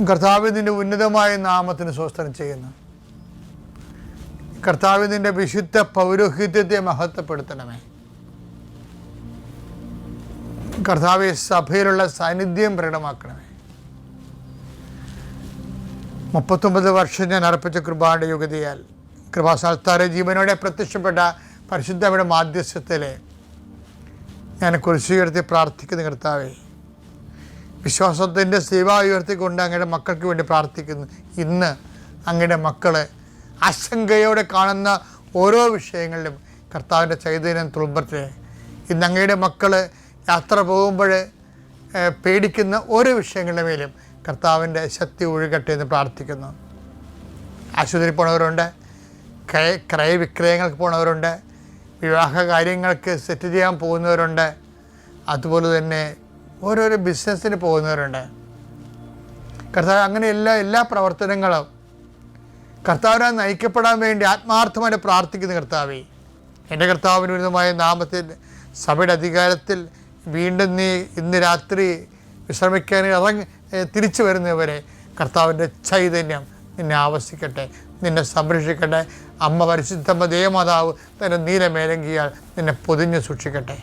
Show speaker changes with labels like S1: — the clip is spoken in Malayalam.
S1: കർത്താവ് നിൻ്റെ ഉന്നതമായ നാമത്തിന് സ്വസ്ത്രം ചെയ്യുന്നു. കർത്താവ് നിൻ്റെ വിശുദ്ധ പൗരോഹിത്യത്തെ മഹത്വപ്പെടുത്തണമേ. കർത്താവ് സഭയിലുള്ള സാന്നിധ്യം പ്രകടമാക്കണമേ. 39 വർഷം ഞാൻ അർപ്പിച്ച കൃപയുടെ യുഗതിയാൽ കൃപാസ്ഥാനത്താറെ ജീവനോടെ പ്രത്യക്ഷപ്പെട്ട പരിശുദ്ധയുടെ മാധ്യസ്ഥത്തിൽ ഞാൻ കുരിശ് ഉയർത്തി പ്രാർത്ഥിക്കുന്ന കർത്താവേ, വിശ്വാസത്തിൻ്റെ സേവ ഉയർത്തിക്കൊണ്ട് അങ്ങയുടെ മക്കൾക്ക് വേണ്ടി പ്രാർത്ഥിക്കുന്നു. ഇന്ന് അങ്ങയുടെ മക്കൾ ആശങ്കയോടെ കാണുന്ന ഓരോ വിഷയങ്ങളിലും കർത്താവിൻ്റെ ചൈതന്യം തുളുമ്പട്ടെ. ഇന്ന് അങ്ങയുടെ മക്കൾ യാത്ര പോകുമ്പോൾ പേടിക്കുന്ന ഓരോ വിഷയങ്ങളുടെ മേലും കർത്താവിൻ്റെ ശക്തി ഒഴുകട്ടെ എന്ന് പ്രാർത്ഥിക്കുന്നു. ആശുപത്രിയിൽ പോണവരുണ്ട്, ക്രയവിക്രയങ്ങൾക്ക് പോണവരുണ്ട്, വിവാഹ കാര്യങ്ങൾക്ക് സെറ്റ് ചെയ്യാൻ പോകുന്നവരുണ്ട്, അതുപോലെ തന്നെ ഓരോരോ ബിസിനസ്സിന് പോകുന്നവരുണ്ട്. കർത്താവ് അങ്ങനെ എല്ലാ പ്രവർത്തനങ്ങളും കർത്താവിനാൽ നയിക്കപ്പെടാൻ വേണ്ടി ആത്മാർത്ഥമായി പ്രാർത്ഥിക്കുന്ന കർത്താവേ, എൻ്റെ കർത്താവിന് ഉന്നതമായ നാമത്തിൽ സഭയുടെ അധികാരത്തിൽ വീണ്ടും നീ ഇന്ന് രാത്രി വിശ്രമിക്കാൻ തിരിച്ചു വരുന്നവരെ കർത്താവിൻ്റെ ചൈതന്യം നിന്നെ ആവസിക്കട്ടെ, നിന്നെ സംരക്ഷിക്കട്ടെ. അമ്മ പരിശുദ്ധമ്മ ദേവമാതാവ് തൻ്റെ നീലമേലങ്കിയാൽ നിന്നെ പൊതിഞ്ഞ് സൂക്ഷിക്കട്ടെ.